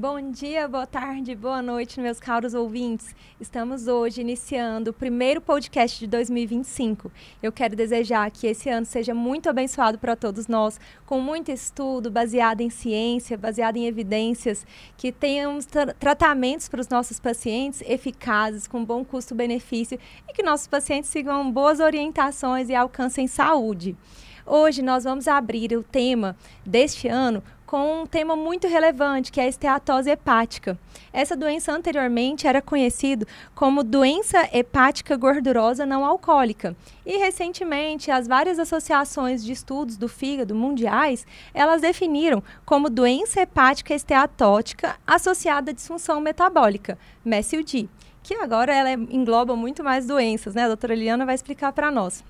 Bom dia, boa tarde, boa noite, meus caros ouvintes. Estamos hoje iniciando o primeiro podcast de 2025. Eu quero desejar que esse ano seja muito abençoado para todos nós, com muito estudo, baseado em ciência, baseado em evidências, que tenhamos tratamentos para os nossos pacientes eficazes, com bom custo-benefício e que nossos pacientes sigam boas orientações e alcancem saúde. Hoje nós vamos abrir o tema deste ano com um tema muito relevante, que é a esteatose hepática. Essa doença anteriormente era conhecida como doença hepática gordurosa não alcoólica. E recentemente, as várias associações de estudos do fígado mundiais, elas definiram como doença hepática esteatótica associada à disfunção metabólica, MESIL-D, que agora ela engloba muito mais doenças, né? A doutora Liliana vai explicar para nós.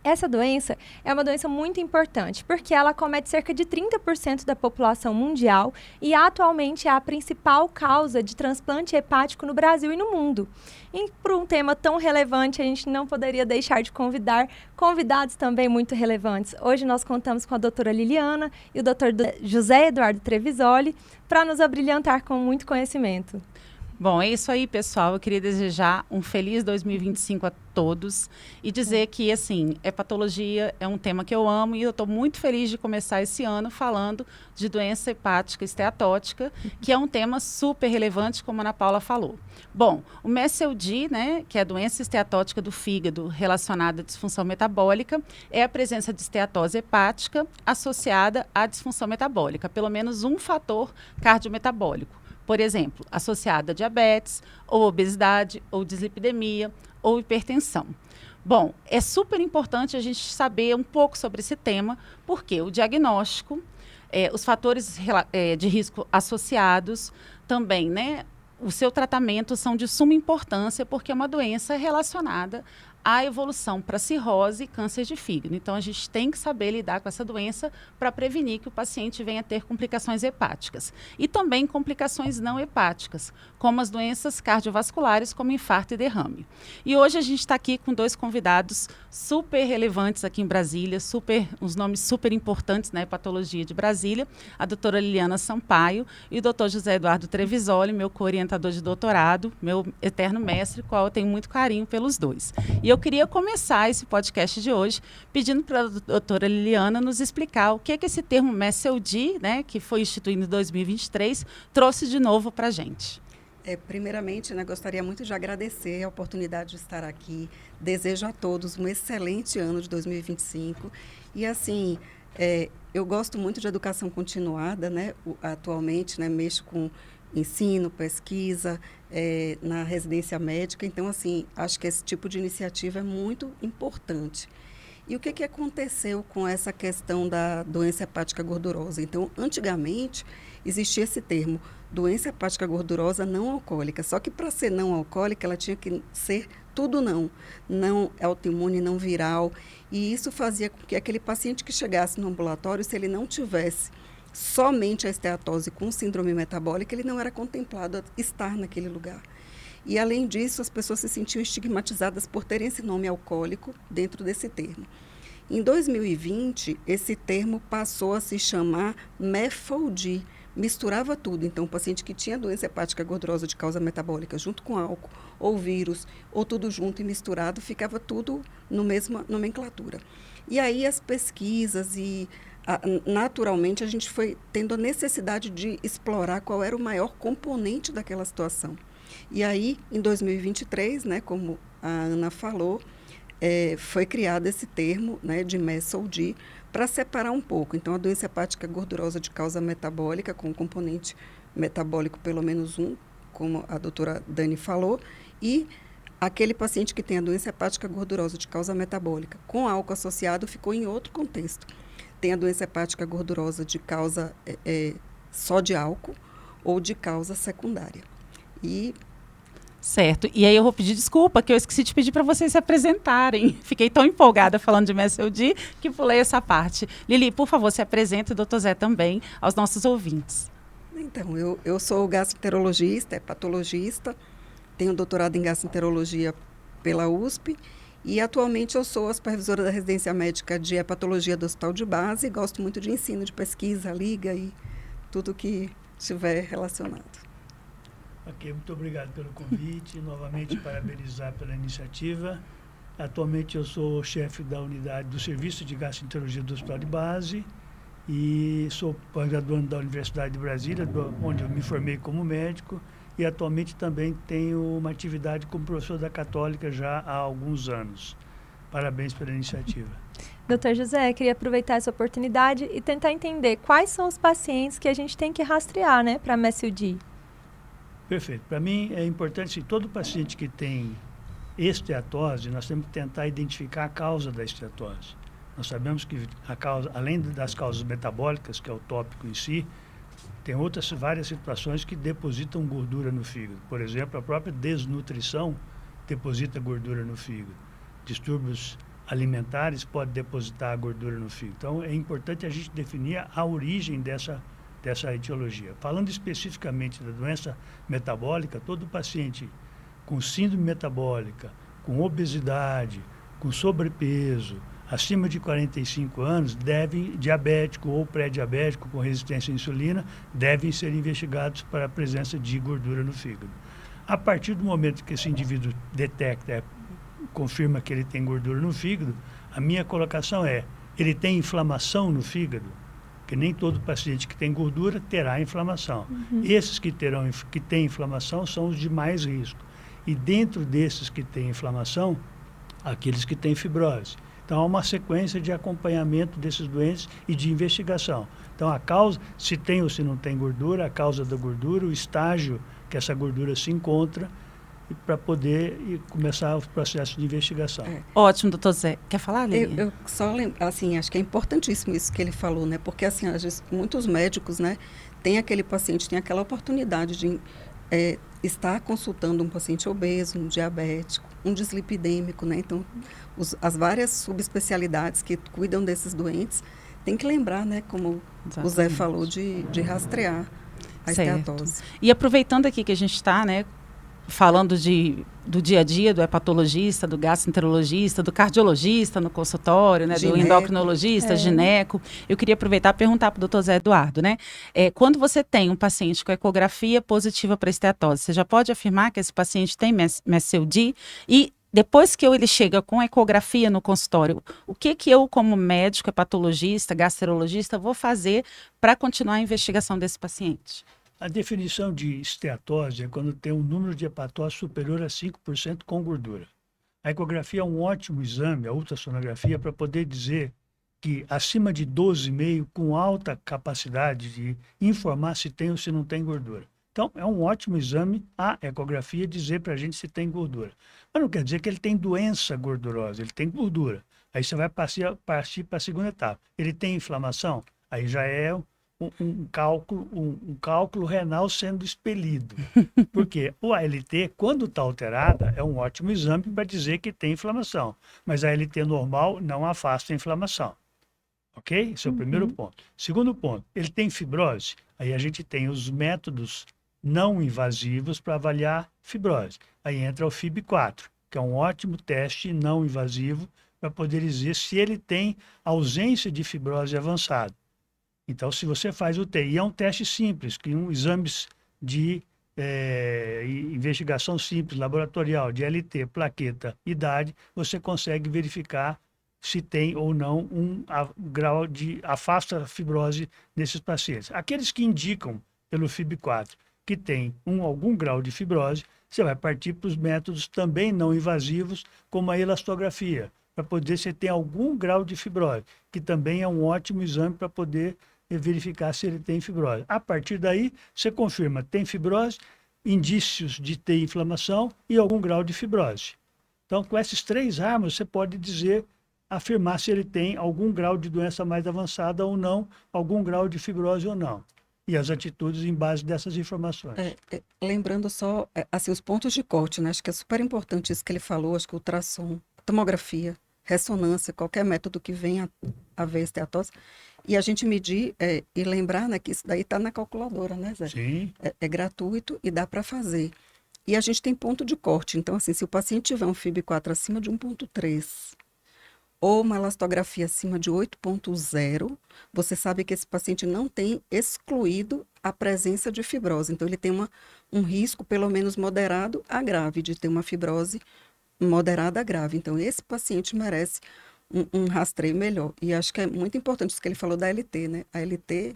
Essa doença é uma doença muito importante, porque ela acomete cerca de 30% da população mundial e atualmente é a principal causa de transplante hepático no Brasil e no mundo. E por um tema tão relevante, a gente não poderia deixar de convidar convidados também muito relevantes. Hoje nós contamos com a doutora Liliana e o doutor José Eduardo Trevisoli para nos abrilhantar com muito conhecimento. Bom, é isso aí, pessoal. Eu queria desejar um feliz 2025 a todos e dizer que, assim, hepatologia é um tema que eu amo e eu estou muito feliz de começar esse ano falando de doença hepática esteatótica, que é um tema super relevante, como a Ana Paula falou. Bom, o MESIL-D, né, que é a doença esteatótica do fígado relacionada à disfunção metabólica, é a presença de esteatose hepática associada à disfunção metabólica, pelo menos um fator cardiometabólico. Por exemplo, associada a diabetes, ou obesidade, ou dislipidemia, ou hipertensão. Bom, é super importante a gente saber um pouco sobre esse tema, porque o diagnóstico, os fatores de risco associados também, né? O seu tratamento são de suma importância, porque é uma doença relacionada à evolução para cirrose e câncer de fígado. Então, a gente tem que saber lidar com essa doença para prevenir que o paciente venha a ter complicações hepáticas. E também complicações não hepáticas, como as doenças cardiovasculares, como infarto e derrame. E hoje a gente está aqui com dois convidados super relevantes aqui em Brasília, uns nomes super importantes na hepatologia de Brasília, a doutora Liliana Sampaio e o doutor José Eduardo Trevisoli, meu co-orientador de doutorado, meu eterno mestre, qual eu tenho muito carinho pelos dois. E eu queria começar esse podcast de hoje pedindo para a doutora Liliana nos explicar o que é que esse termo MESIL-D, né, que foi instituído em 2023, trouxe de novo para a gente. Primeiramente, né, gostaria muito de agradecer a oportunidade de estar aqui. Desejo a todos um excelente ano de 2025. E, assim, eu gosto muito de educação continuada, né? Atualmente, né, mexo com ensino, pesquisa, na residência médica. Então, assim, acho que esse tipo de iniciativa é muito importante. E o que aconteceu com essa questão da doença hepática gordurosa? Então, antigamente, existia esse termo, doença hepática gordurosa não alcoólica. Só que para ser não alcoólica, ela tinha que ser tudo não autoimune, não viral. E isso fazia com que aquele paciente que chegasse no ambulatório, se ele não tivesse somente a esteatose com síndrome metabólica, ele não era contemplado a estar naquele lugar. E, além disso, as pessoas se sentiam estigmatizadas por terem esse nome alcoólico dentro desse termo. Em 2020, esse termo passou a se chamar MEFOD, misturava tudo. Então, o paciente que tinha doença hepática gordurosa de causa metabólica junto com álcool, ou vírus, ou tudo junto e misturado, ficava tudo na mesma nomenclatura. E aí as pesquisas naturalmente, a gente foi tendo a necessidade de explorar qual era o maior componente daquela situação. E aí, em 2023, né, como a Ana falou, foi criado esse termo, né, de MESIL-D para separar um pouco. Então, a doença hepática gordurosa de causa metabólica, com componente metabólico pelo menos um, como a doutora Dani falou, e aquele paciente que tem a doença hepática gordurosa de causa metabólica com álcool associado ficou em outro contexto. Tem a doença hepática gordurosa de causa só de álcool ou de causa secundária. Certo. E aí eu vou pedir desculpa, que eu esqueci de pedir para vocês se apresentarem. Fiquei tão empolgada falando de MESIL-D que pulei essa parte. Lili, por favor, se apresente, o doutor Zé também, aos nossos ouvintes. Então, eu sou gastroenterologista, hepatologista, tenho doutorado em gastroenterologia pela USP e atualmente eu sou a supervisora da residência médica de hepatologia do Hospital de Base e gosto muito de ensino, de pesquisa, liga e tudo que estiver relacionado. Ok, muito obrigado pelo convite. Novamente, parabenizar pela iniciativa. Atualmente, eu sou chefe da unidade do Serviço de Gastroenterologia do Hospital de Base e sou pós-graduando da Universidade de Brasília, onde eu me formei como médico, e atualmente também tenho uma atividade como professor da Católica já há alguns anos. Parabéns pela iniciativa. Doutor José, queria aproveitar essa oportunidade e tentar entender quais são os pacientes que a gente tem que rastrear, né, para MSUD. Perfeito. Para mim é importante, todo paciente que tem esteatose, nós temos que tentar identificar a causa da esteatose. Nós sabemos que a causa, além das causas metabólicas, que é o tópico em si, tem várias situações que depositam gordura no fígado. Por exemplo, a própria desnutrição deposita gordura no fígado. Distúrbios alimentares podem depositar gordura no fígado. Então, é importante a gente definir a origem dessa etiologia. Falando especificamente da doença metabólica, todo paciente com síndrome metabólica, com obesidade, com sobrepeso, acima de 45 anos, diabético ou pré-diabético com resistência à insulina, devem ser investigados para a presença de gordura no fígado. A partir do momento que esse indivíduo detecta, confirma que ele tem gordura no fígado, a minha colocação é, ele tem inflamação no fígado? Porque nem todo paciente que tem gordura terá inflamação. Esses que têm inflamação são os de mais risco. E dentro desses que têm inflamação, aqueles que têm fibrose. Então, há uma sequência de acompanhamento desses doentes e de investigação. Então, a causa, se tem ou se não tem gordura, a causa da gordura, o estágio que essa gordura se encontra, para poder começar o processo de investigação. Ótimo, doutor Zé. Quer falar, Lili? Eu só lembro, assim, acho que é importantíssimo isso que ele falou, né? Porque, assim, às vezes, muitos médicos, né, tem aquele paciente, tem aquela oportunidade de estar consultando um paciente obeso, um diabético, um dislipidêmico, né? Então, as várias subespecialidades que cuidam desses doentes, tem que lembrar, né, como o Zé falou, de rastrear a esteatose. E aproveitando aqui que a gente está, né, falando do dia a dia do hepatologista, do gastroenterologista, do cardiologista no consultório, né, do endocrinologista, gineco. Eu queria aproveitar e perguntar para o doutor Zé Eduardo, né? Quando você tem um paciente com ecografia positiva para esteatose, você já pode afirmar que esse paciente tem MSUD? E depois que ele chega com ecografia no consultório, o que eu, como médico, hepatologista, gastrologista, vou fazer para continuar a investigação desse paciente? A definição de esteatose é quando tem um número de hepatose superior a 5% com gordura. A ecografia é um ótimo exame, a ultrassonografia, para poder dizer que acima de 12,5, com alta capacidade de informar se tem ou se não tem gordura. Então, é um ótimo exame a ecografia dizer para a gente se tem gordura. Mas não quer dizer que ele tem doença gordurosa, ele tem gordura. Aí você vai partir para a segunda etapa. Ele tem inflamação? Aí já é um cálculo renal sendo expelido. Porque o ALT, quando está alterada, é um ótimo exame para dizer que tem inflamação. Mas a ALT normal não afasta a inflamação. Ok? Esse é o primeiro ponto. Segundo ponto, ele tem fibrose? Aí a gente tem os métodos não invasivos para avaliar fibrose. Aí entra o FIB4, que é um ótimo teste não invasivo para poder dizer se ele tem ausência de fibrose avançada. Então, se você faz o TI, é um teste simples, que exames de investigação simples, laboratorial, de LT, plaqueta, idade, você consegue verificar se tem ou não um grau de afasta a fibrose nesses pacientes. Aqueles que indicam pelo FIB4 que tem algum grau de fibrose, você vai partir para os métodos também não invasivos, como a elastografia, para poder se tem algum grau de fibrose, que também é um ótimo exame para poder verificar se ele tem fibrose. A partir daí, você confirma, tem fibrose, indícios de ter inflamação e algum grau de fibrose. Então, com esses 3 armas, você pode afirmar se ele tem algum grau de doença mais avançada ou não, algum grau de fibrose ou não. E as atitudes em base dessas informações. Lembrando só, assim, os pontos de corte, né? Acho que é super importante isso que ele falou, acho que ultrassom, tomografia, ressonância, qualquer método que venha a ver esteatose. E a gente medir e lembrar, né, que isso daí está na calculadora, né, Zé? Sim. É gratuito e dá para fazer. E a gente tem ponto de corte. Então, assim, se o paciente tiver um FIB4 acima de 1,3 ou uma elastografia acima de 8,0, você sabe que esse paciente não tem excluído a presença de fibrose. Então, ele tem um risco, pelo menos moderado a grave, de ter uma fibrose moderada a grave. Então, esse paciente merece um rastreio melhor. E acho que é muito importante isso que ele falou da LT, né? A LT,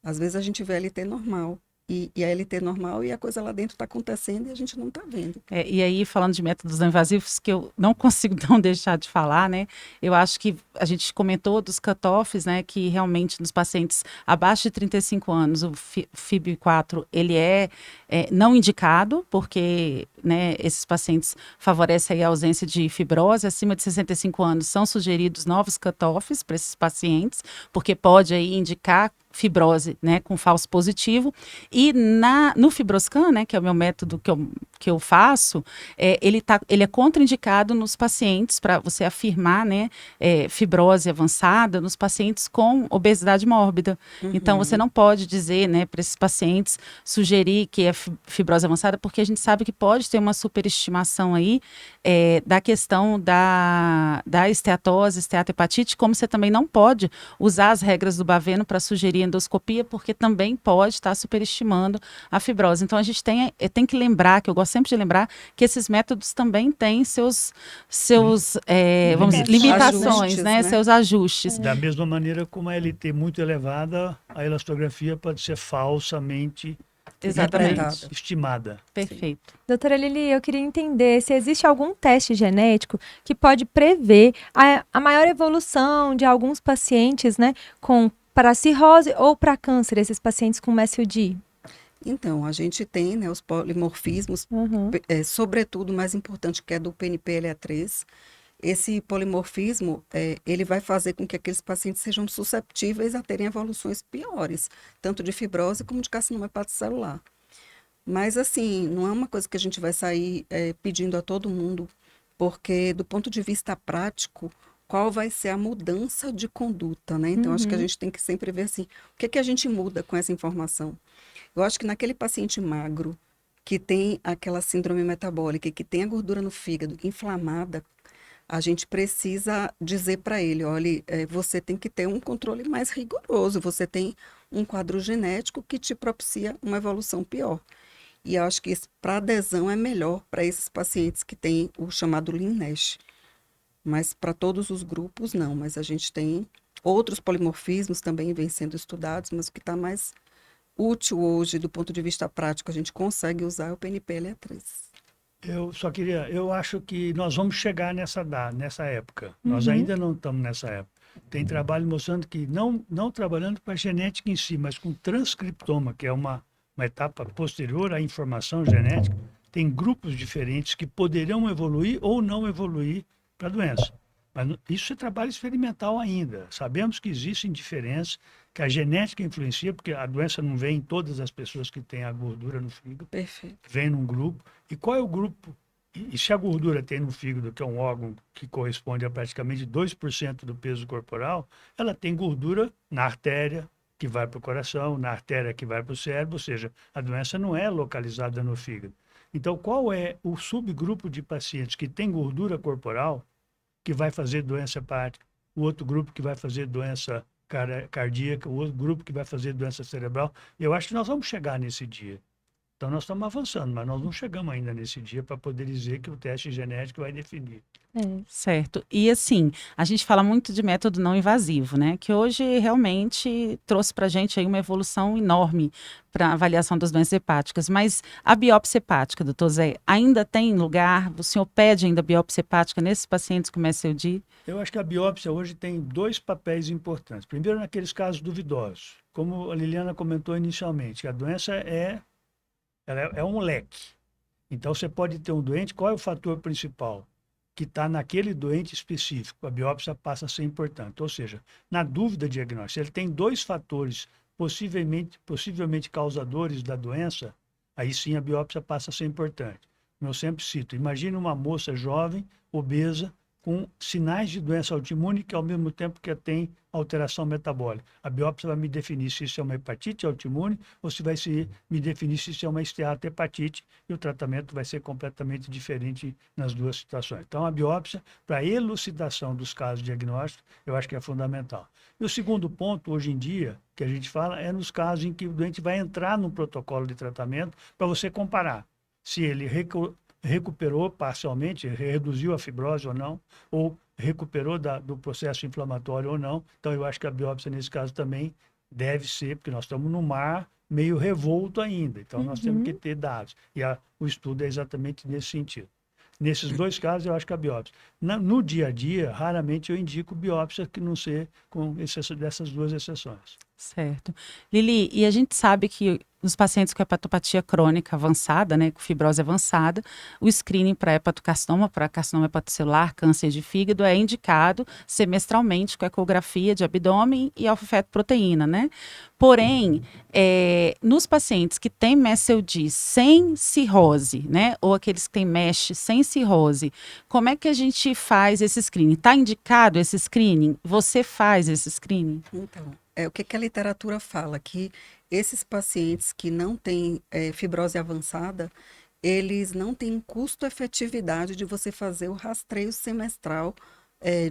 às vezes a gente vê a LT normal. E a LT normal e a coisa lá dentro está acontecendo e a gente não está vendo. E aí, falando de métodos não invasivos, que eu não consigo não deixar de falar, né? Eu acho que a gente comentou dos cutoffs, né? Que realmente nos pacientes abaixo de 35 anos, o FIB4, ele é não indicado, porque, né, esses pacientes favorecem aí a ausência de fibrose. Acima de 65 anos são sugeridos novos cutoffs para esses pacientes, porque pode aí indicar fibrose, né, com falso positivo. E no Fibroscan, né, que é o meu método que eu faço, ele é contraindicado nos pacientes para você afirmar, né, fibrose avançada nos pacientes com obesidade mórbida. Uhum. Então, você não pode dizer, né, para esses pacientes, sugerir que é fibrose avançada, porque a gente sabe que pode ter uma superestimação aí da questão da esteatose, esteatohepatite, como você também não pode usar as regras do Baveno para sugerir endoscopia, porque também pode estar superestimando a fibrose. Então, a gente tem que lembrar, que eu gosto sempre de lembrar, que esses métodos também têm seus vamos dizer, limitações, ajustes, né? Seus ajustes. Da mesma maneira como a LT muito elevada, a elastografia pode ser falsamente Exatamente. estimada. Perfeito. Doutora Lili, eu queria entender se existe algum teste genético que pode prever a maior evolução de alguns pacientes, né, para cirrose ou para câncer, esses pacientes com MSUD. Então, a gente tem, né, os polimorfismos, sobretudo o mais importante que é do PNPLA3. Esse polimorfismo, ele vai fazer com que aqueles pacientes sejam susceptíveis a terem evoluções piores, tanto de fibrose como de carcinoma hepatocelular. Mas, assim, não é uma coisa que a gente vai sair pedindo a todo mundo, porque, do ponto de vista prático, qual vai ser a mudança de conduta, né? Então, acho que a gente tem que sempre ver, assim, o que a gente muda com essa informação. Eu acho que naquele paciente magro, que tem aquela síndrome metabólica, que tem a gordura no fígado inflamada, a gente precisa dizer para ele, olha, você tem que ter um controle mais rigoroso, você tem um quadro genético que te propicia uma evolução pior. E eu acho que para adesão é melhor para esses pacientes que têm o chamado Lean-NASH. Mas para todos os grupos, não. Mas a gente tem outros polimorfismos também vêm sendo estudados, mas o que está mais útil hoje, do ponto de vista prático, a gente consegue usar o PNPLA3. Eu acho que nós vamos chegar nessa época. Nós ainda não estamos nessa época. Tem trabalho mostrando que, não trabalhando com a genética em si, mas com transcriptoma, que é uma etapa posterior à informação genética, tem grupos diferentes que poderão evoluir ou não evoluir para a doença. Mas isso é trabalho experimental ainda. Sabemos que existem diferenças, que a genética influencia, porque a doença não vem em todas as pessoas que têm a gordura no fígado. Perfeito. Vem num grupo. E qual é o grupo? E se a gordura tem no fígado, que é um órgão que corresponde a praticamente 2% do peso corporal, ela tem gordura na artéria, que vai para o coração, na artéria que vai para o cérebro, ou seja, a doença não é localizada no fígado. Então, qual é o subgrupo de pacientes que tem gordura corporal que vai fazer doença hepática, o outro grupo que vai fazer doença cardíaca, o outro grupo que vai fazer doença cerebral? Eu acho que nós vamos chegar nesse dia. Então, nós estamos avançando, mas nós não chegamos ainda nesse dia para poder dizer que o teste genético vai definir. Certo. E assim, a gente fala muito de método não invasivo, né? Que hoje realmente trouxe para a gente aí uma evolução enorme para a avaliação das doenças hepáticas. Mas a biópsia hepática, doutor Zé, ainda tem lugar? O senhor pede ainda biópsia hepática nesses pacientes com MSUD? Eu acho que a biópsia hoje tem dois papéis importantes. Primeiro, naqueles casos duvidosos. Como a Liliana comentou inicialmente, a doença é um leque. Então, você pode ter um doente, qual é o fator principal? Que está naquele doente específico. A biópsia passa a ser importante. Ou seja, na dúvida diagnóstica, se ele tem dois fatores possivelmente causadores da doença, aí sim a biópsia passa a ser importante. Eu sempre cito, imagine uma moça jovem, obesa, com sinais de doença autoimune que, ao mesmo tempo que tem alteração metabólica. A biópsia vai me definir se isso é uma hepatite autoimune ou se vai me definir se isso é uma esteatohepatite, e o tratamento vai ser completamente diferente nas duas situações. Então, a biópsia, para elucidação dos casos diagnósticos, eu acho que é fundamental. E o segundo ponto, hoje em dia, que a gente fala, é nos casos em que o doente vai entrar no protocolo de tratamento para você comparar se ele recuperou parcialmente, reduziu a fibrose ou não, ou recuperou do processo inflamatório ou não. Então, eu acho que a biópsia, nesse caso, também deve ser, porque nós estamos num mar meio revolto ainda. Então, nós temos que ter dados. E o estudo é exatamente nesse sentido. Nesses dois casos, eu acho que a biópsia. No dia a dia, raramente eu indico biópsia que não ser com dessas duas exceções. Certo. Lili, e a gente sabe que nos pacientes com hepatopatia crônica avançada, né, com fibrose avançada, o screening para hepatocarcinoma, para carcinoma hepatocelular, câncer de fígado, é indicado semestralmente com ecografia de abdômen e alfa-fetoproteína, né? Porém, nos pacientes que têm MESH-CLD sem cirrose, né, ou aqueles que têm MESH sem cirrose, como é que a gente faz esse screening? Está indicado esse screening? Você faz esse screening? Então, o que a literatura fala? Que esses pacientes que não têm fibrose avançada, eles não têm custo-efetividade de você fazer o rastreio semestral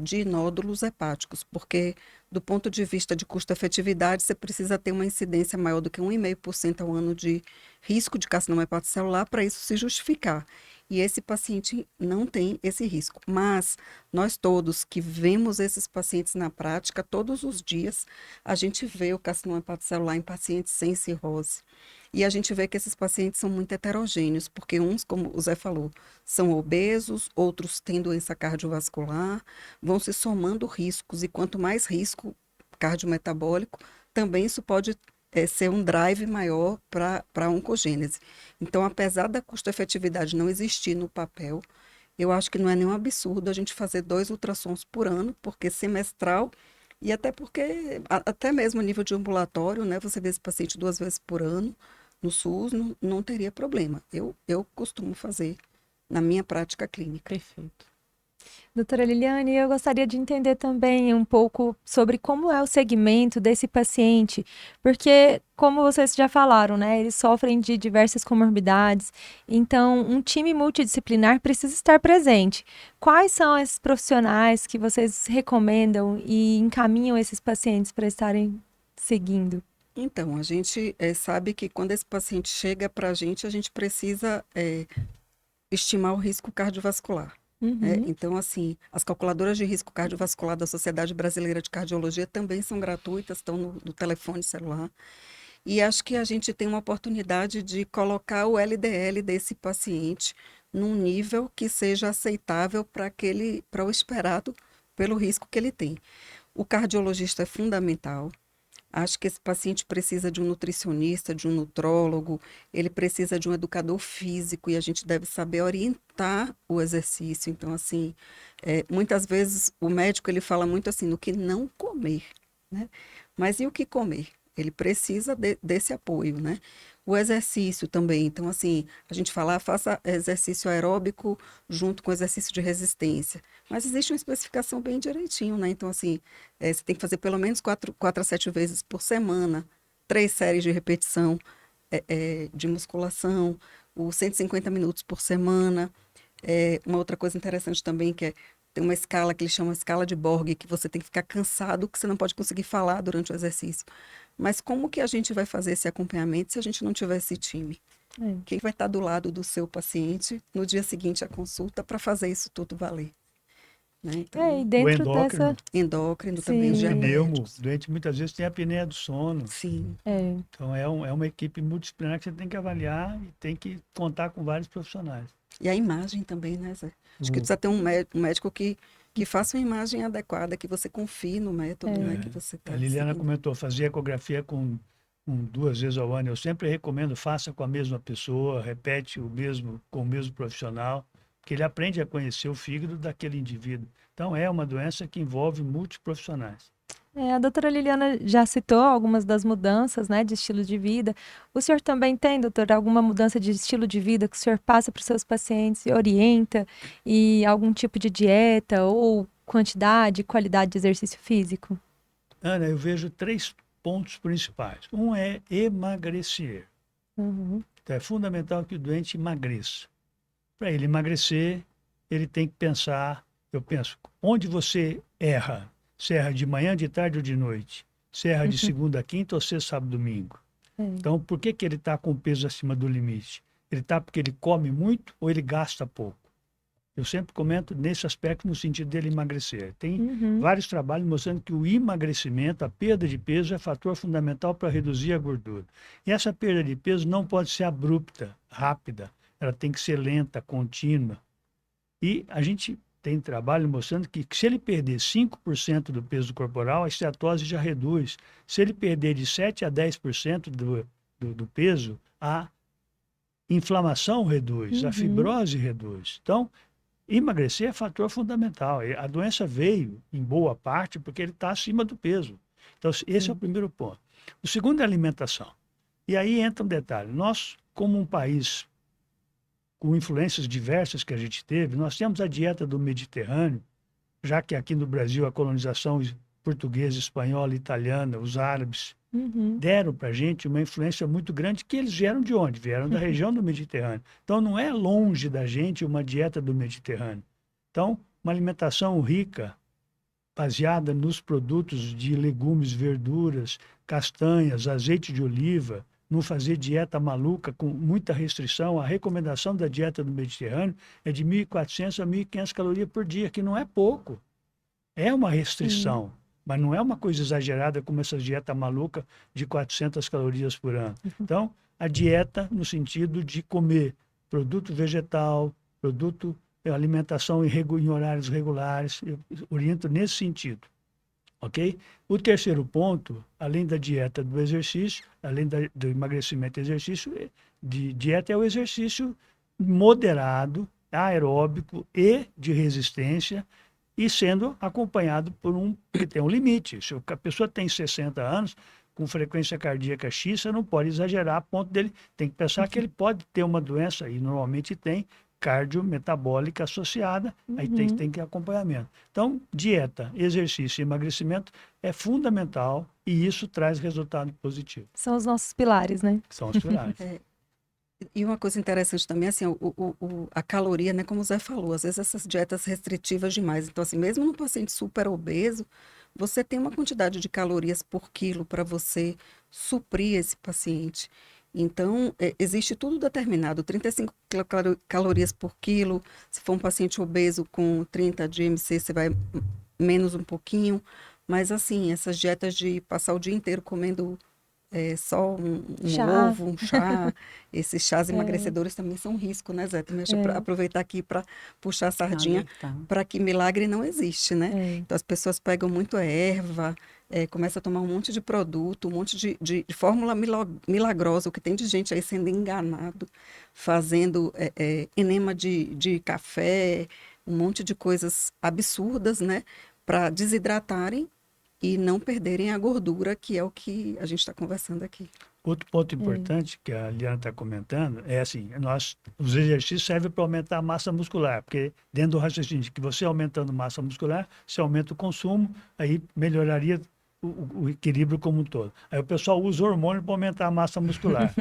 de nódulos hepáticos, porque do ponto de vista de custo-efetividade, você precisa ter uma incidência maior do que 1,5% ao ano de risco de carcinoma hepatocelular para isso se justificar. E esse paciente não tem esse risco. Mas nós todos que vemos esses pacientes na prática, todos os dias, a gente vê o carcinoma hepatocelular em pacientes sem cirrose. E a gente vê que esses pacientes são muito heterogêneos, porque uns, como o Zé falou, são obesos, outros têm doença cardiovascular, vão se somando riscos. E quanto mais risco cardiometabólico, também isso pode ser um drive maior para a oncogênese. Então, apesar da custo-efetividade não existir no papel, eu acho que não é nenhum absurdo a gente fazer 2 ultrassons por ano, porque semestral, e até porque, até mesmo a nível de ambulatório, né, você vê esse paciente 2 vezes por ano, no SUS, não teria problema. Eu costumo fazer na minha prática clínica. Perfeito. Doutora Liliane, eu gostaria de entender também um pouco sobre como é o segmento desse paciente, porque, como vocês já falaram, né, eles sofrem de diversas comorbidades, então um time multidisciplinar precisa estar presente. Quais são esses profissionais que vocês recomendam e encaminham esses pacientes para estarem seguindo? Então, a gente sabe que quando esse paciente chega para a gente precisa estimar o risco cardiovascular. Então, assim, as calculadoras de risco cardiovascular da Sociedade Brasileira de Cardiologia também são gratuitas, estão no telefone celular. E acho que a gente tem uma oportunidade de colocar o LDL desse paciente num nível que seja aceitável para o esperado pelo risco que ele tem. O cardiologista é fundamental. Acho que esse paciente precisa de um nutricionista, de um nutrólogo, ele precisa de um educador físico e a gente deve saber orientar o exercício. Então, assim, muitas vezes o médico ele fala muito assim, no que não comer, né? Mas e o que comer? Ele precisa desse apoio, né? O exercício também. Então, assim, a gente fala, faça exercício aeróbico junto com exercício de resistência. Mas existe uma especificação bem direitinho, né? Então, assim, você tem que fazer pelo menos 4 a 7 vezes por semana, 3 séries de repetição de musculação, os 150 minutos por semana. Uma outra coisa interessante também que tem uma escala que eles chamam de escala de Borg, que você tem que ficar cansado, que você não pode conseguir falar durante o exercício. Mas como que a gente vai fazer esse acompanhamento se a gente não tiver esse time? Quem vai estar do lado do seu paciente no dia seguinte à consulta para fazer isso tudo valer? Né? Então, E dentro o endócrino, dessa... endócrino também, os o pneumo, diabéticos. o doente muitas vezes tem a apneia do sono. Sim. Então, é uma equipe multidisciplinar que você tem que avaliar e tem que contar com vários profissionais. E a imagem também, né, Zé? Acho que precisa ter um médico que faça uma imagem adequada, que você confie no método, né, que você está A Liliana seguindo. comentou, fazer ecografia com 2 vezes ao ano. Eu sempre recomendo, faça com a mesma pessoa, repete com o mesmo profissional, porque ele aprende a conhecer o fígado daquele indivíduo. Então, é uma doença que envolve multiprofissionais. A doutora Liliana já citou algumas das mudanças, né, de estilo de vida. O senhor também tem, doutor, alguma mudança de estilo de vida que o senhor passa para os seus pacientes e orienta, e algum tipo de dieta ou quantidade, qualidade de exercício físico? Ana, eu vejo 3 pontos principais. Um é emagrecer. Uhum. Então, é fundamental que o doente emagreça. Para ele emagrecer, ele tem que pensar, eu penso, onde você erra? Você erra de manhã, de tarde ou de noite? Você erra de segunda a quinta ou sexta, sábado, domingo? Então, por que ele está com o peso acima do limite? Ele está porque ele come muito ou ele gasta pouco? Eu sempre comento nesse aspecto no sentido dele emagrecer. Tem vários trabalhos mostrando que o emagrecimento, a perda de peso, é fator fundamental para reduzir a gordura. E essa perda de peso não pode ser abrupta, rápida. Ela tem que ser lenta, contínua. E a gente tem trabalho mostrando que se ele perder 5% do peso corporal, a esteatose já reduz. Se ele perder de 7 a 10% do peso, a inflamação reduz, a fibrose reduz. Então, emagrecer é fator fundamental. A doença veio, em boa parte, porque ele está acima do peso. Então, esse é o primeiro ponto. O segundo é a alimentação. E aí entra um detalhe. Nós, como um país com influências diversas que a gente teve, nós temos a dieta do Mediterrâneo, já que aqui no Brasil a colonização portuguesa, espanhola, italiana, os árabes, deram para a gente uma influência muito grande, que eles vieram de onde? Vieram da região do Mediterrâneo. Então, não é longe da gente uma dieta do Mediterrâneo. Então, uma alimentação rica, baseada nos produtos de legumes, verduras, castanhas, azeite de oliva, não fazer dieta maluca com muita restrição. A recomendação da dieta do Mediterrâneo é de 1.400 a 1.500 calorias por dia, que não é pouco. É uma restrição. Mas não é uma coisa exagerada como essa dieta maluca de 400 calorias por ano. Então, a dieta no sentido de comer produto vegetal, alimentação em horários regulares, eu oriento nesse sentido. Ok? O terceiro ponto, além da dieta do exercício, além do emagrecimento e exercício, de dieta é o exercício moderado, aeróbico e de resistência, e sendo acompanhado porque tem um limite. Se a pessoa tem 60 anos, com frequência cardíaca X, você não pode exagerar a ponto dele. Tem que pensar que ele pode ter uma doença, e normalmente tem, cardiometabólica associada, aí tem que acompanhamento. Então, dieta, exercício e emagrecimento é fundamental, e isso traz resultado positivo. São os nossos pilares, né? São os pilares. E uma coisa interessante também, assim, a caloria, né, como o Zé falou, às vezes essas dietas restritivas demais. Então, assim, mesmo no paciente super obeso, você tem uma quantidade de calorias por quilo para você suprir esse paciente. Então, existe tudo determinado, 35 calorias por quilo. Se for um paciente obeso com 30 de IMC, você vai menos um pouquinho. Mas, assim, essas dietas de passar o dia inteiro comendo só um ovo, um chá, esses chás emagrecedores também são um risco, né, Zé? Também deixa eu aproveitar aqui para puxar a sardinha para que milagre não existe, né? Então, as pessoas pegam muito erva, começa a tomar um monte de produto, um monte de fórmula milagrosa, o que tem de gente aí sendo enganado, fazendo enema de café, um monte de coisas absurdas, né, para desidratarem e não perderem a gordura, que é o que a gente está conversando aqui. Outro ponto importante que a Liana está comentando é assim, os exercícios servem para aumentar a massa muscular, porque dentro do raciocínio de que você aumentando massa muscular, você aumenta o consumo, aí melhoraria o equilíbrio como um todo. Aí o pessoal usa hormônio para aumentar a massa muscular.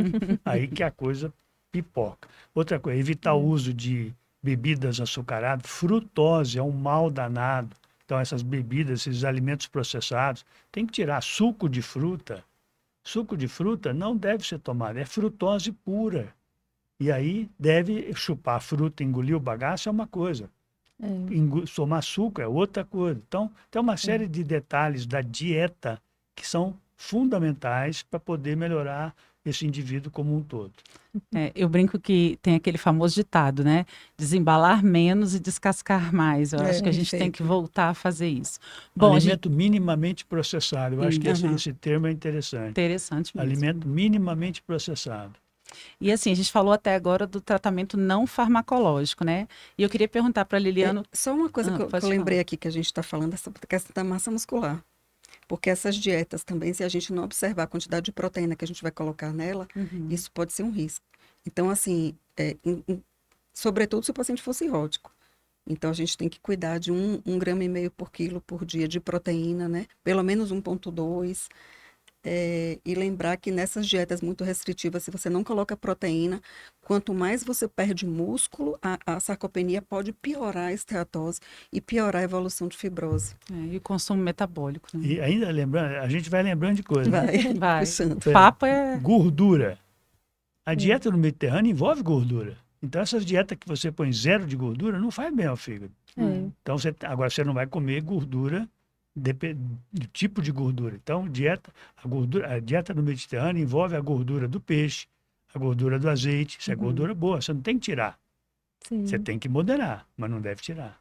Aí que a coisa pipoca. Outra coisa, evitar o uso de bebidas açucaradas. Frutose é um mal danado. Então, essas bebidas, esses alimentos processados, tem que tirar suco de fruta. Suco de fruta não deve ser tomado, é frutose pura. E aí deve chupar a fruta, engolir o bagaço é uma coisa. Tomar suco é outra coisa. Então, tem uma série de detalhes da dieta que são fundamentais para poder melhorar esse indivíduo como um todo. Eu brinco que tem aquele famoso ditado, né? Desembalar menos e descascar mais. Eu acho que a gente tem que voltar a fazer isso. Bom, alimento minimamente processado. Eu acho que esse termo é interessante. Interessante mesmo. Alimento minimamente processado. E assim, a gente falou até agora do tratamento não farmacológico, né? E eu queria perguntar para a Liliana... Só uma coisa que eu lembrei aqui que a gente está falando, essa questão da massa muscular. porque essas dietas também, se a gente não observar a quantidade de proteína que a gente vai colocar nela, isso pode ser um risco. Então, assim, sobretudo se o paciente for cirrótico. Então, a gente tem que cuidar de 1,5 grama por quilo por dia de proteína, né? Pelo menos 1,2. E lembrar que nessas dietas muito restritivas, se você não coloca proteína, quanto mais você perde músculo, a sarcopenia pode piorar a esteatose e piorar a evolução de fibrose. E o consumo metabólico. Né? E ainda lembrando, a gente vai lembrando de coisas. Vai. Puxando. O papo é... Gordura. A dieta no Mediterrâneo envolve gordura. Então, essas dietas que você põe 0 de gordura não faz bem ao fígado. Então, agora você não vai comer gordura do tipo de gordura. Então, a dieta no Mediterrâneo envolve a gordura do peixe, a gordura do azeite. Isso é gordura boa, você não tem que tirar. Sim. Você tem que moderar, mas não deve tirar.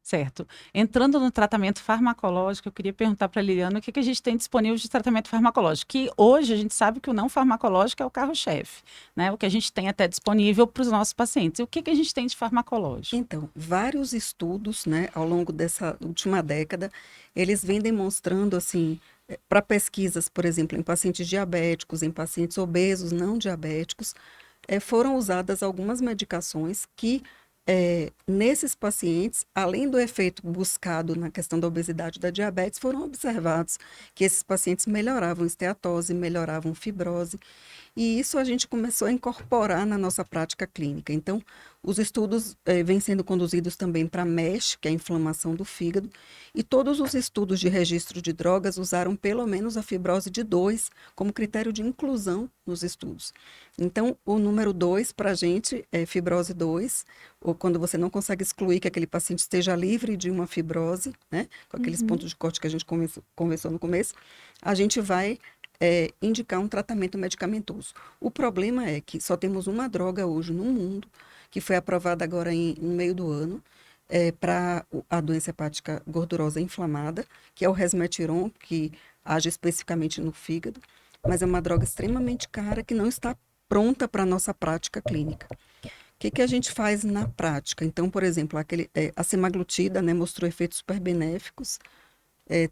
Certo. Entrando no tratamento farmacológico, eu queria perguntar para a Liliana o que a gente tem disponível de tratamento farmacológico, que hoje a gente sabe que o não farmacológico é o carro-chefe, né? O que a gente tem até disponível para os nossos pacientes. E o que a gente tem de farmacológico? Então, vários estudos, né, ao longo dessa última década, eles vêm demonstrando, assim, para pesquisas, por exemplo, em pacientes diabéticos, em pacientes obesos não diabéticos, foram usadas algumas medicações que nesses pacientes, além do efeito buscado na questão da obesidade e da diabetes, foram observados que esses pacientes melhoravam esteatose, melhoravam fibrose, e isso a gente começou a incorporar na nossa prática clínica. Então, os estudos vêm sendo conduzidos também para MASH, que é a inflamação do fígado, e todos os estudos de registro de drogas usaram pelo menos a fibrose de 2 como critério de inclusão nos estudos. Então, o número 2 para a gente é fibrose 2, ou quando você não consegue excluir que aquele paciente esteja livre de uma fibrose, né, com aqueles pontos de corte que a gente conversou no começo, a gente vai indicar um tratamento medicamentoso. O problema é que só temos uma droga hoje no mundo, que foi aprovada agora no meio do ano, para a doença hepática gordurosa inflamada, que é o resmetirom, que age especificamente no fígado, mas é uma droga extremamente cara que não está pronta para a nossa prática clínica. O que a gente faz na prática? Então, por exemplo, a semaglutida, né, mostrou efeitos super benéficos.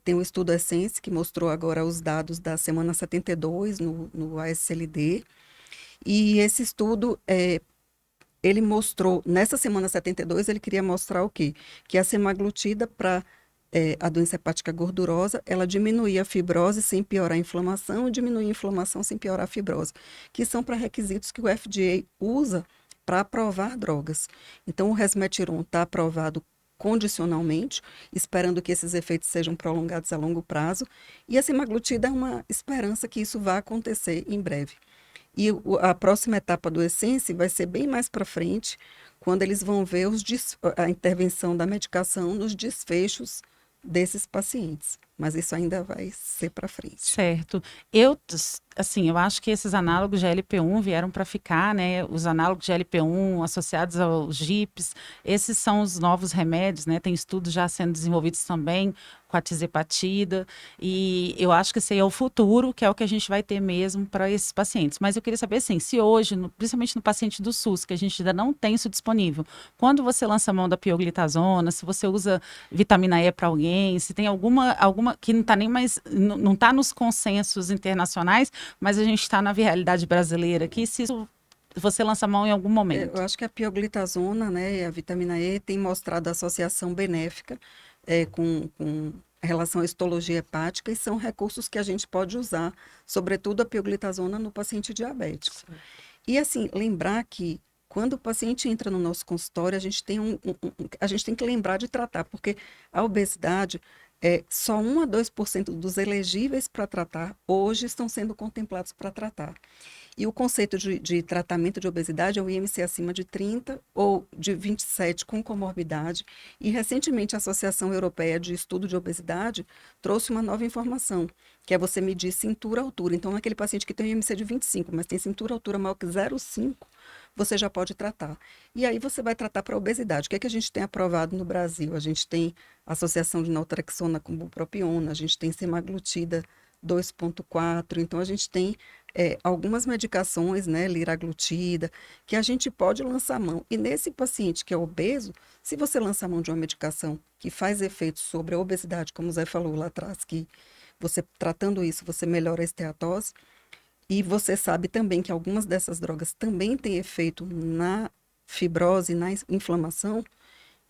Tem um estudo Essence que mostrou agora os dados da semana 72 no ASLD. E esse estudo, ele mostrou, nessa semana 72, ele queria mostrar o quê? Que a semaglutida para a doença hepática gordurosa, ela diminuía a fibrose sem piorar a inflamação e diminuía a inflamação sem piorar a fibrose, que são pré-requisitos que o FDA usa para aprovar drogas. Então, o resmetirom está aprovado condicionalmente, esperando que esses efeitos sejam prolongados a longo prazo, e a semaglutida é uma esperança que isso vá acontecer em breve. E a próxima etapa do Essence vai ser bem mais para frente, quando eles vão ver a intervenção da medicação nos desfechos desses pacientes. Mas isso ainda vai ser para frente. Certo. Eu acho que esses análogos de GLP-1 vieram para ficar, né? Os análogos de GLP-1 associados aos GIPs, esses são os novos remédios, né? Tem estudos já sendo desenvolvidos também com a tizepatida, e eu acho que esse aí é o futuro, que é o que a gente vai ter mesmo para esses pacientes. Mas eu queria saber, assim, se hoje, principalmente no paciente do SUS, que a gente ainda não tem isso disponível, quando você lança a mão da pioglitazona, se você usa vitamina E para alguém, se tem alguma que não está nem mais, não está nos consensos internacionais, mas a gente está na realidade brasileira aqui, se isso você lança a mão em algum momento. Eu acho que a pioglitazona, né, e a vitamina E tem mostrado associação benéfica com relação à histologia hepática, e são recursos que a gente pode usar, sobretudo a pioglitazona no paciente diabético. Sim. E assim, lembrar que quando o paciente entra no nosso consultório, a gente tem que lembrar de tratar, porque a obesidade, só 1 a 2% dos elegíveis para tratar hoje estão sendo contemplados para tratar. E o conceito de tratamento de obesidade é o IMC acima de 30 ou de 27 com comorbidade. E recentemente a Associação Europeia de Estudo de Obesidade trouxe uma nova informação, que é você medir cintura-altura. Então, naquele paciente que tem um IMC de 25, mas tem cintura-altura maior que 0,5, você já pode tratar. E aí você vai tratar para obesidade. O que é que a gente tem aprovado no Brasil? A gente tem associação de naltrexona com bupropiona, a gente tem semaglutida 2,4, então a gente tem algumas medicações, né, liraglutida, que a gente pode lançar mão. E nesse paciente que é obeso, se você lançar mão de uma medicação que faz efeito sobre a obesidade, como o Zé falou lá atrás, que você tratando isso, você melhora a esteatose. E você sabe também que algumas dessas drogas também têm efeito na fibrose, na inflamação.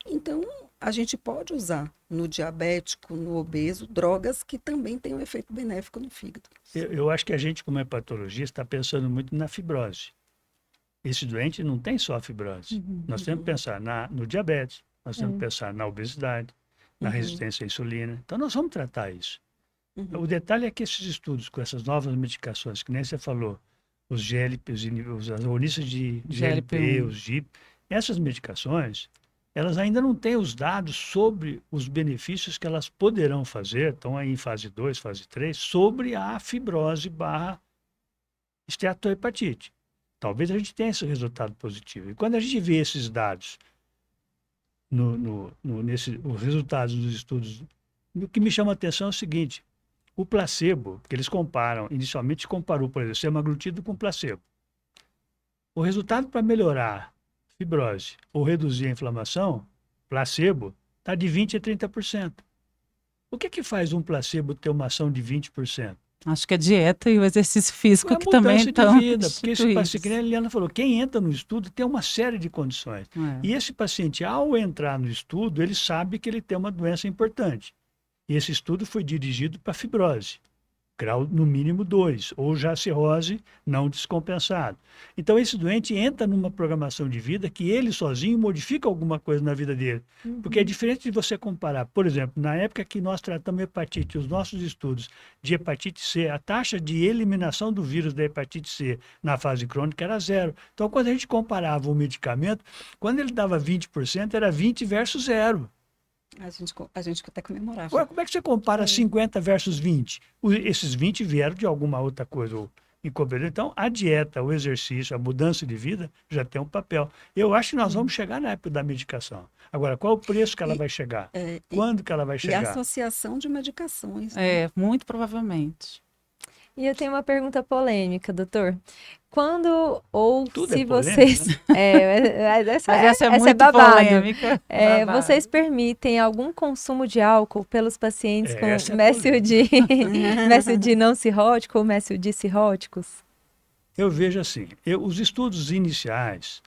Então, a gente pode usar no diabético, no obeso, drogas que também têm um efeito benéfico no fígado. Eu acho que a gente, como hepatologista, está pensando muito na fibrose. Esse doente não tem só fibrose. Nós temos que pensar no diabetes, nós temos que pensar na obesidade, na resistência à insulina. Então, nós vamos tratar isso. O detalhe é que esses estudos com essas novas medicações, que nem você falou, os GLP, os agonistas de GLP, os GIP, essas medicações, elas ainda não têm os dados sobre os benefícios que elas poderão fazer, estão aí em fase 2, fase 3, sobre a fibrose barra esteatohepatite. Talvez a gente tenha esse resultado positivo. E quando a gente vê esses dados, os resultados dos estudos, o que me chama a atenção é o seguinte: o placebo, que eles comparam, inicialmente comparou, por exemplo, semaglutida com placebo. O resultado para melhorar fibrose ou reduzir a inflamação, placebo, está de 20% a 30%. O que faz um placebo ter uma ação de 20%? Acho que a dieta e o exercício físico que também estão... de vida, porque esse paciente, que a Eliana falou, quem entra no estudo tem uma série de condições. E esse paciente, ao entrar no estudo, ele sabe que ele tem uma doença importante. E esse estudo foi dirigido para fibrose, grau no mínimo 2, ou já cirrose não descompensado. Então, esse doente entra numa programação de vida que ele sozinho modifica alguma coisa na vida dele. Porque é diferente de você comparar, por exemplo, na época que nós tratamos hepatite, os nossos estudos de hepatite C, a taxa de eliminação do vírus da hepatite C na fase crônica era 0. Então, quando a gente comparava o medicamento, quando ele dava 20%, era 20 versus 0. A gente até comemorava. Ué, como é que você compara 50 versus 20? Esses 20 vieram de alguma outra coisa incompetente. Então, a dieta, o exercício, a mudança de vida já tem um papel. Eu acho que nós vamos chegar na época da medicação. Agora, qual é o preço que ela vai chegar? Quando que ela vai chegar? E a associação de medicações. Né? Muito provavelmente. E eu tenho uma pergunta polêmica, doutor. Quando ou Tudo se é polêmica, vocês... Né? Essa é muito babado. Polêmica. Vocês permitem algum consumo de álcool pelos pacientes com MESILD não cirrótico ou MESILD cirróticos? Eu vejo assim, os estudos iniciais,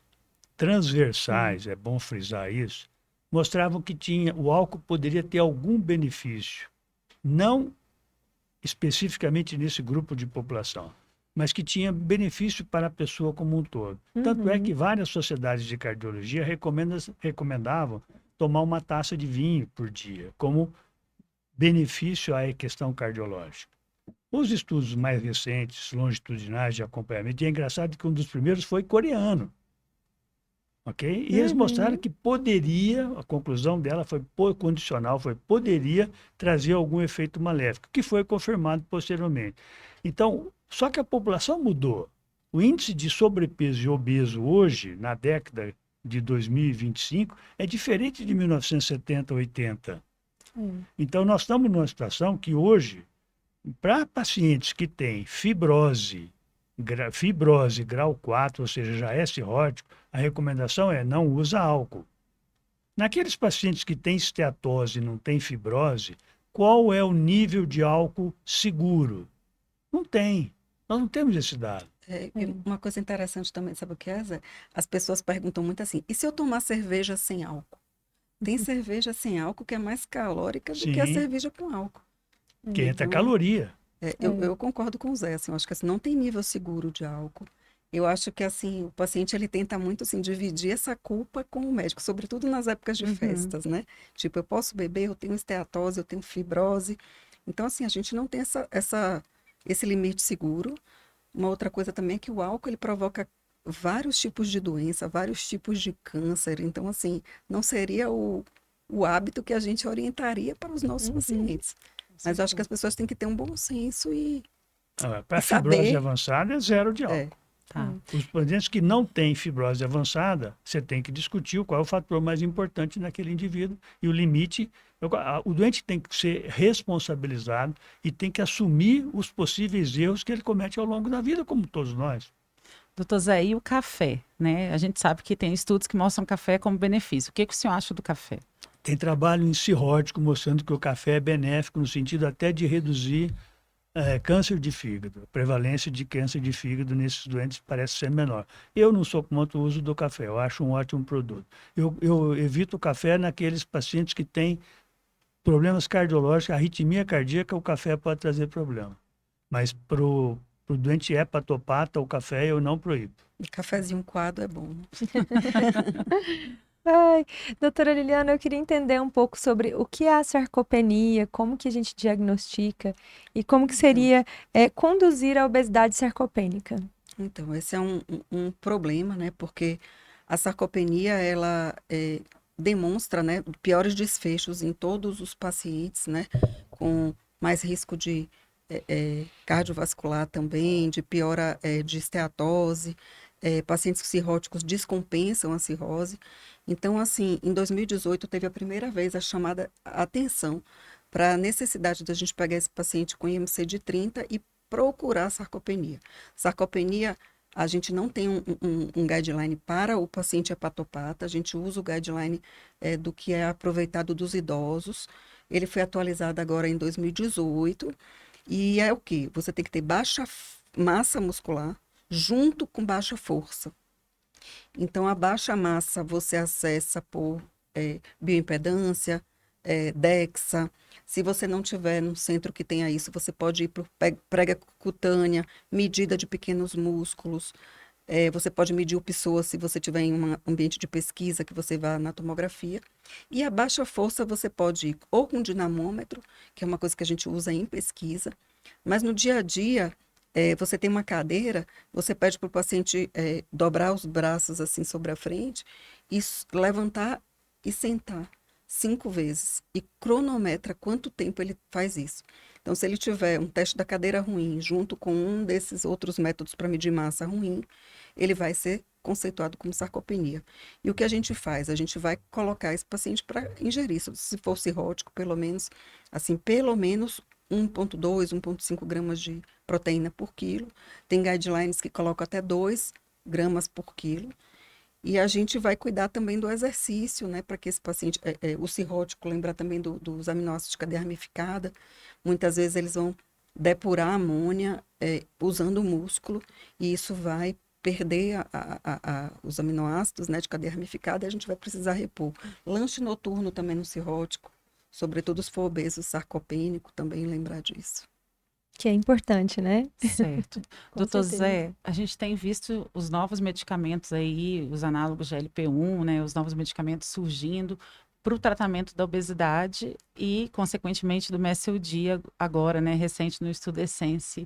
transversais, é bom frisar isso, mostravam que o álcool poderia ter algum benefício. Não especificamente nesse grupo de população, mas que tinha benefício para a pessoa como um todo. Tanto é que várias sociedades de cardiologia recomendavam tomar uma taça de vinho por dia, como benefício à questão cardiológica. Os estudos mais recentes, longitudinais de acompanhamento, e é engraçado que um dos primeiros foi coreano. Okay? E eles mostraram que poderia, a conclusão dela foi condicional, poderia trazer algum efeito maléfico, que foi confirmado posteriormente. Então, só que a população mudou. O índice de sobrepeso e obeso hoje, na década de 2025, é diferente de 1970, 80. Então, nós estamos numa situação que hoje, para pacientes que têm fibrose grau 4, ou seja, já é cirrótico, a recomendação é não usa álcool. Naqueles pacientes que têm esteatose e não têm fibrose, qual é o nível de álcool seguro? Não tem. Nós não temos esse dado. Uma coisa interessante também, sabe o que é, Zé? As pessoas perguntam muito assim, e se eu tomar cerveja sem álcool? Tem cerveja sem álcool que é mais calórica do que a cerveja com álcool. Que entra caloria. Eu concordo com o Zé, assim, eu acho que assim, não tem nível seguro de álcool. Eu acho que assim, o paciente ele tenta muito assim, dividir essa culpa com o médico, sobretudo nas épocas de festas, né? Tipo, eu posso beber, eu tenho esteatose, eu tenho fibrose. Então, assim, a gente não tem esse limite seguro. Uma outra coisa também é que o álcool ele provoca vários tipos de doença, vários tipos de câncer. Então, assim, não seria o hábito que a gente orientaria para os nossos pacientes. Mas eu acho que as pessoas têm que ter um bom senso e para fibrose avançada é 0 de álcool. Tá. Os pacientes que não têm fibrose avançada, você tem que discutir qual é o fator mais importante naquele indivíduo e o limite. O doente tem que ser responsabilizado e tem que assumir os possíveis erros que ele comete ao longo da vida, como todos nós. Doutor Zé, e o café, né? A gente sabe que tem estudos que mostram o café como benefício. O que o senhor acha do café? Tem trabalho em cirrótico mostrando que o café é benéfico no sentido até de reduzir câncer de fígado. A prevalência de câncer de fígado nesses doentes parece ser menor. Eu não sou contra o uso do café, eu acho um ótimo produto. Eu evito o café naqueles pacientes que têm problemas cardiológicos, arritmia cardíaca, o café pode trazer problema. Mas para o doente hepatopata, o café eu não proíbo. E cafezinho coado é bom. Ai, doutora Liliana, eu queria entender um pouco sobre o que é a sarcopenia, como que a gente diagnostica e como que seria conduzir a obesidade sarcopênica. Então, esse é um problema, né? Porque a sarcopenia, ela demonstra, né, piores desfechos em todos os pacientes, né? Com mais risco de cardiovascular também, de piora de esteatose. Pacientes cirróticos descompensam a cirrose. Então, assim, em 2018 teve a primeira vez a chamada atenção para a necessidade da gente pegar esse paciente com IMC de 30 e procurar sarcopenia. Sarcopenia, a gente não tem um guideline para o paciente hepatopata, a gente usa o guideline do que é aproveitado dos idosos. Ele foi atualizado agora em 2018 e é o quê? Você tem que ter baixa massa muscular junto com baixa força. Então, a baixa massa você acessa por bioimpedância, DEXA. Se você não tiver num centro que tenha isso, você pode ir por prega cutânea, medida de pequenos músculos. Você pode medir o PSOA se você tiver em um ambiente de pesquisa que você vá na tomografia. E a baixa força você pode ir ou com dinamômetro, que é uma coisa que a gente usa em pesquisa, mas no dia a dia você tem uma cadeira, você pede para o paciente dobrar os braços assim sobre a frente e levantar e sentar 5 vezes. E cronometra quanto tempo ele faz isso. Então, se ele tiver um teste da cadeira ruim, junto com um desses outros métodos para medir massa ruim, ele vai ser conceituado como sarcopenia. E o que a gente faz? A gente vai colocar esse paciente para ingerir, se for cirrótico, pelo menos 1,2, 1,5 gramas de proteína por quilo. Tem guidelines que colocam até 2 gramas por quilo. E a gente vai cuidar também do exercício, né? Para que esse paciente, o cirrótico, lembrar também dos aminoácidos de cadeia ramificada. Muitas vezes eles vão depurar a amônia usando o músculo, e isso vai perder os aminoácidos, né, de cadeia ramificada, e a gente vai precisar repor. Lanche noturno também no cirrótico, sobretudo se for obeso sarcopênico, também lembrar disso. Que é importante, né? Certo. Com Doutor certeza. Zé, a gente tem visto os novos medicamentos aí, os análogos de LP1, né, os novos medicamentos surgindo para o tratamento da obesidade e, consequentemente, do MSLD agora, né, recente no estudo Essence,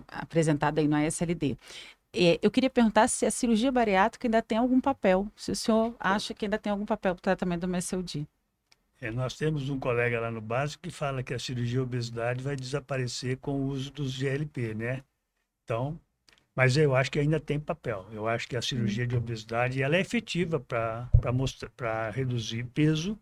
apresentado aí no ASLD. Eu queria perguntar se a cirurgia bariátrica ainda tem algum papel, se o senhor acha que ainda tem algum papel para o tratamento do MSLD. Nós temos um colega lá no básico que fala que a cirurgia obesidade vai desaparecer com o uso dos GLP, né? Então, mas eu acho que ainda tem papel. Eu acho que a cirurgia de obesidade ela é efetiva para reduzir peso,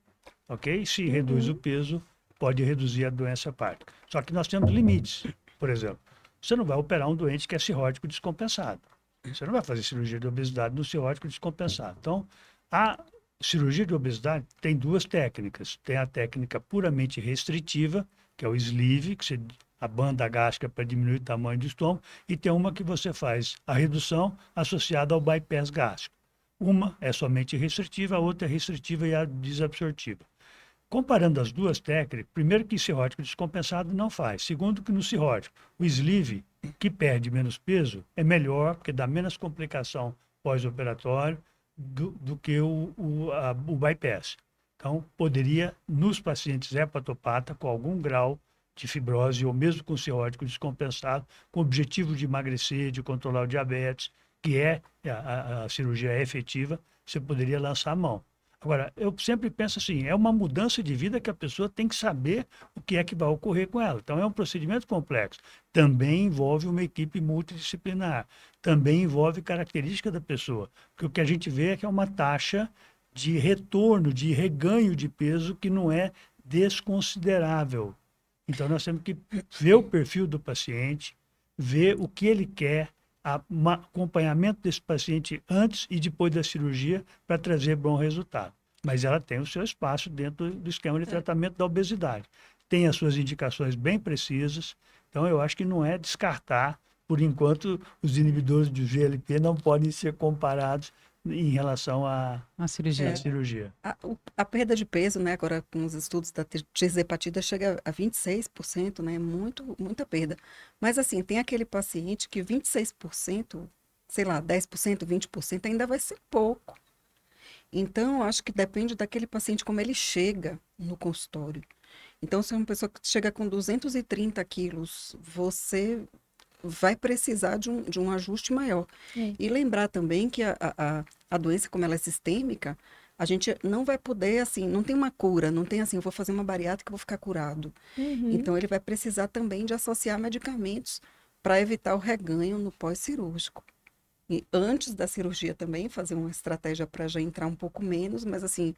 ok? Se reduz o peso, pode reduzir a doença hepática. Só que nós temos limites. Por exemplo, você não vai operar um doente que é cirrótico descompensado. Você não vai fazer cirurgia de obesidade no cirrótico descompensado. Então, a cirurgia de obesidade tem 2 técnicas. Tem a técnica puramente restritiva, que é o sleeve, que você abanda a gástrica para diminuir o tamanho do estômago, e tem uma que você faz a redução associada ao bypass gástrico. Uma é somente restritiva, a outra é restritiva e a desabsortiva. Comparando as 2 técnicas, primeiro que cirrótico descompensado não faz. Segundo que no cirrótico, o sleeve, que perde menos peso, é melhor, porque dá menos complicação pós-operatório do que o bypass. Então, poderia, nos pacientes hepatopata, com algum grau de fibrose, ou mesmo com cirrótico descompensado, com o objetivo de emagrecer, de controlar o diabetes, que a cirurgia é efetiva, você poderia lançar a mão. Agora, eu sempre penso assim, é uma mudança de vida que a pessoa tem que saber o que é que vai ocorrer com ela. Então, é um procedimento complexo. Também envolve uma equipe multidisciplinar. Também envolve característica da pessoa. Porque o que a gente vê é que é uma taxa de retorno, de reganho de peso que não é desconsiderável. Então, nós temos que ver o perfil do paciente, ver o que ele quer, acompanhamento desse paciente antes e depois da cirurgia para trazer bom resultado. mas ela tem o seu espaço dentro do esquema de tratamento da obesidade. Tem as suas indicações bem precisas, então eu acho que não é descartar, por enquanto, os inibidores do GLP não podem ser comparados em relação à cirurgia. A perda de peso, né, agora com os estudos da tirzepatida chega a 26%, né, muita perda. Mas assim, tem aquele paciente que 26%, sei lá, 10%, 20% ainda vai ser pouco. Então, eu acho que depende daquele paciente como ele chega no consultório. Então, se é uma pessoa que chega com 230 quilos, você vai precisar de um ajuste maior. E lembrar também que a doença, como ela é sistêmica, a gente não vai poder, assim, não tem uma cura, não tem assim, eu vou fazer uma bariátrica e vou ficar curado. Então, ele vai precisar também de associar medicamentos para evitar o reganho no pós-cirúrgico. E antes da cirurgia também, fazer uma estratégia para já entrar um pouco menos, mas assim,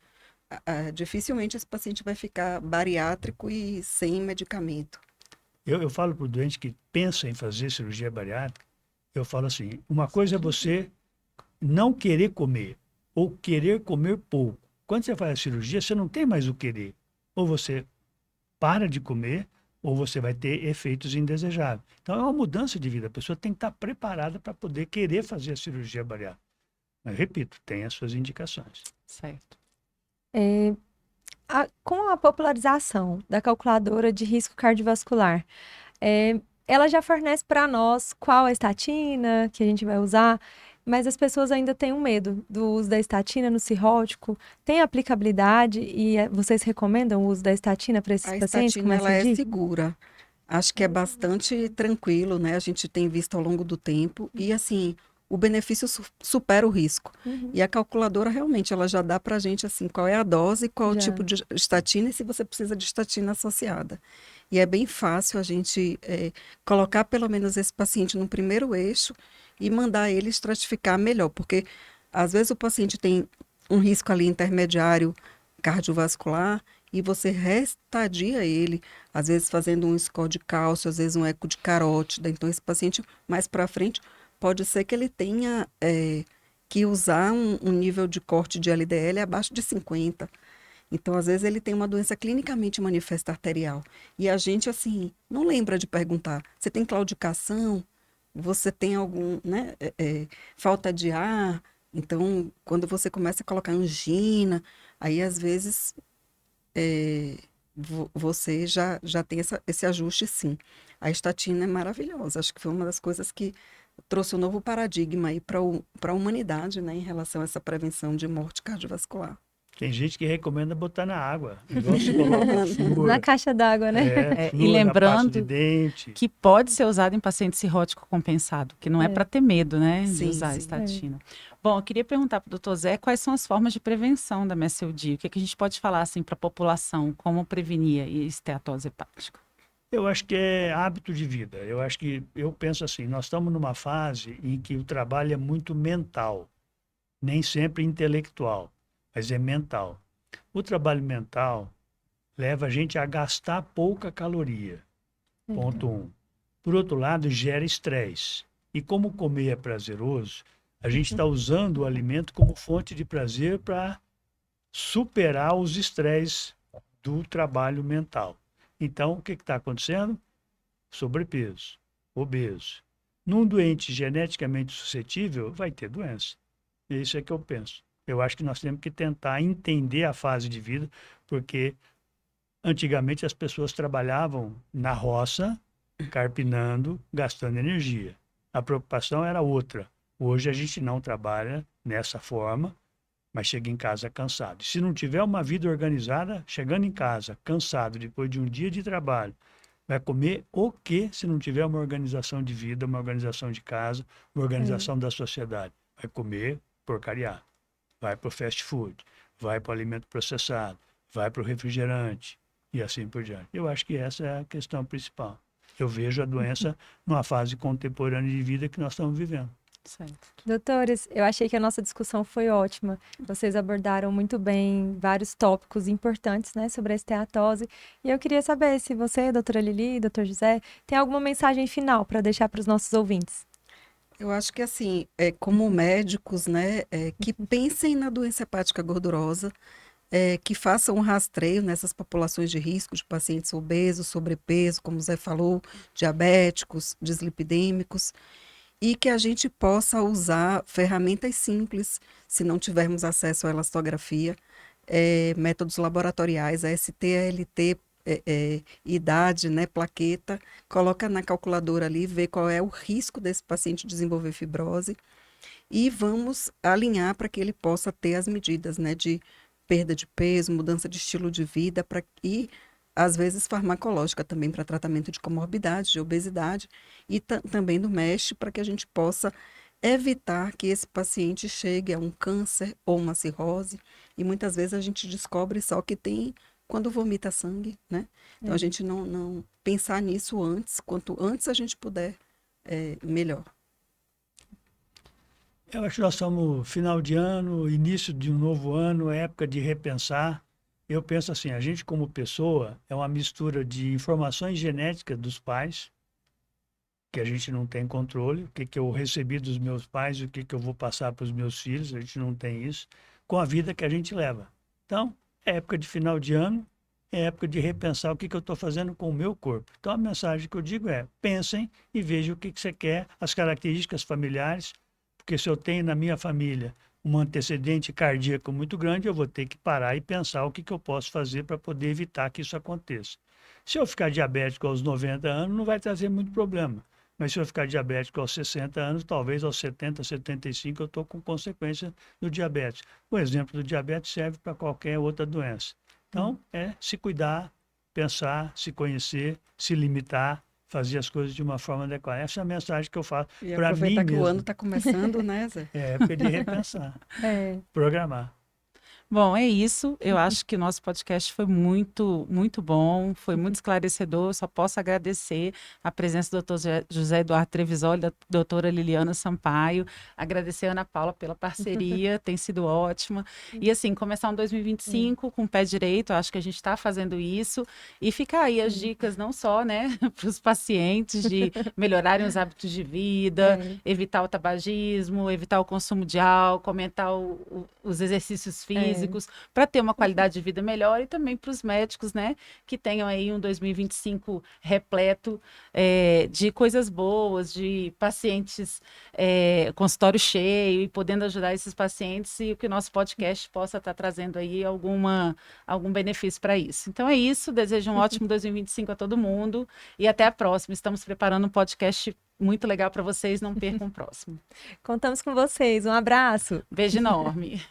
dificilmente esse paciente vai ficar bariátrico e sem medicamento. Eu falo para o doente que pensa em fazer cirurgia bariátrica, eu falo assim, uma coisa é você não querer comer, ou querer comer pouco. Quando você faz a cirurgia, você não tem mais o querer. Ou você para de comer, ou você vai ter efeitos indesejáveis. Então, é uma mudança de vida. A pessoa tem que estar preparada para poder querer fazer a cirurgia bariátrica. Mas, repito, tem as suas indicações. Certo. Com a popularização da calculadora de risco cardiovascular, ela já fornece para nós qual a estatina que a gente vai usar, mas as pessoas ainda têm um medo do uso da estatina no cirrótico. Tem aplicabilidade e vocês recomendam o uso da estatina para esses pacientes? A estatina, ela é segura. Acho que é bastante tranquilo, né? A gente tem visto ao longo do tempo e, assim, o benefício supera o risco. E a calculadora, realmente, ela já dá pra gente, assim, qual é a dose, qual o tipo de estatina e se você precisa de estatina associada. E é bem fácil a gente colocar, pelo menos, esse paciente no primeiro eixo e mandar ele estratificar melhor, porque, às vezes, o paciente tem um risco ali intermediário cardiovascular e você restadia ele, às vezes fazendo um score de cálcio, às vezes um eco de carótida. Então, esse paciente, mais para frente, pode ser que ele tenha que usar um nível de corte de LDL abaixo de 50. Então, às vezes, ele tem uma doença clinicamente manifesta arterial. E a gente, assim, não lembra de perguntar, você tem claudicação? Você tem algum, né, falta de ar? Então, quando você começa a colocar angina, aí, às vezes, você já tem esse ajuste, sim. A estatina é maravilhosa. Acho que foi uma das coisas que trouxe um novo paradigma aí para a humanidade, né, em relação a essa prevenção de morte cardiovascular. Tem gente que recomenda botar na água. Igual você coloca flúor, na caixa d'água, né? E lembrando de dente. que pode ser usado em paciente cirrótico compensado, que não é para ter medo, né, de usar a estatina. Bom, eu queria perguntar para o doutor Zé quais são as formas de prevenção da MSLD. O que a gente pode falar assim, para a população, como prevenir a esteatose hepática? Eu acho que é hábito de vida. Eu penso assim, nós estamos numa fase em que o trabalho é muito mental, nem sempre intelectual, mas é mental. O trabalho mental leva a gente a gastar pouca caloria, ponto 1. Por outro lado, gera estresse. E como comer é prazeroso, a gente está usando o alimento como fonte de prazer para superar os estresses do trabalho mental. Então, o que está acontecendo? Sobrepeso, obeso. Num doente geneticamente suscetível, vai ter doença. Isso é que eu penso. Eu acho que nós temos que tentar entender a fase de vida, porque antigamente as pessoas trabalhavam na roça, carpinando, gastando energia. A preocupação era outra. Hoje a gente não trabalha nessa forma, mas chega em casa cansado. Se não tiver uma vida organizada, chegando em casa cansado depois de um dia de trabalho, vai comer o quê se não tiver uma organização de vida, uma organização de casa, uma organização da sociedade? Vai comer porcaria. Vai para o fast food, vai para o alimento processado, vai para o refrigerante e assim por diante. Eu acho que essa é a questão principal. Eu vejo a doença numa fase contemporânea de vida que nós estamos vivendo. Certo. Doutores, eu achei que a nossa discussão foi ótima. Vocês abordaram muito bem vários tópicos importantes, né, sobre a esteatose. E eu queria saber se você, doutora Lili, doutor José, tem alguma mensagem final para deixar para os nossos ouvintes. Eu acho que, assim, como médicos, né, que pensem na doença hepática gordurosa, que faça um rastreio nessas populações de risco de pacientes obesos, sobrepeso, como o Zé falou, diabéticos, dislipidêmicos, e que a gente possa usar ferramentas simples, se não tivermos acesso à elastografia, métodos laboratoriais, AST, ALT, idade, né, plaqueta, coloca na calculadora ali, vê qual é o risco desse paciente desenvolver fibrose e vamos alinhar para que ele possa ter as medidas, né, de perda de peso, mudança de estilo de vida e, às vezes, farmacológica também para tratamento de comorbidade, de obesidade e também do MESH para que a gente possa evitar que esse paciente chegue a um câncer ou uma cirrose e muitas vezes a gente descobre só que tem quando vomita sangue, né? Então a gente não pensar nisso antes, quanto antes a gente puder, melhor. Eu acho que nós estamos final de ano, início de um novo ano, época de repensar. Eu penso assim, a gente como pessoa é uma mistura de informações genéticas dos pais, que a gente não tem controle, o que eu recebi dos meus pais, o que eu vou passar para os meus filhos, a gente não tem isso, com a vida que a gente leva. Então, é época de final de ano, é época de repensar o que eu estou fazendo com o meu corpo. Então, a mensagem que eu digo é, pensem e vejam o que você quer, as características familiares, porque se eu tenho na minha família um antecedente cardíaco muito grande, eu vou ter que parar e pensar o que eu posso fazer para poder evitar que isso aconteça. Se eu ficar diabético aos 90 anos, não vai trazer muito problema. Mas se eu ficar diabético aos 60 anos, talvez aos 70, 75, eu estou com consequência do diabetes. O exemplo do diabetes serve para qualquer outra doença. Então, é se cuidar, pensar, se conhecer, se limitar, fazer as coisas de uma forma adequada. Essa é a mensagem que eu faço para mim mesmo. E aproveitar que o ano está começando, né, Zé? É época de repensar, programar. Bom, é isso. Eu acho que o nosso podcast foi muito, muito bom, foi muito esclarecedor. Eu só posso agradecer a presença do Dr. José Eduardo Trevisoli, da doutora Liliana Sampaio, agradecer a Ana Paula pela parceria, tem sido ótima. E assim, começar um 2025 com o pé direito, eu acho que a gente está fazendo isso. E ficar aí as dicas, não só, né, para os pacientes de melhorarem os hábitos de vida, evitar o tabagismo, evitar o consumo de álcool, aumentar os exercícios físicos, para ter uma qualidade de vida melhor e também para os médicos, né, que tenham aí um 2025 repleto de coisas boas, de pacientes, consultório cheio e podendo ajudar esses pacientes e que o nosso podcast possa estar trazendo aí algum benefício para isso. Então é isso, desejo um ótimo 2025 a todo mundo e até a próxima. Estamos preparando um podcast muito legal para vocês, não percam o próximo. Contamos com vocês, um abraço. Beijo enorme.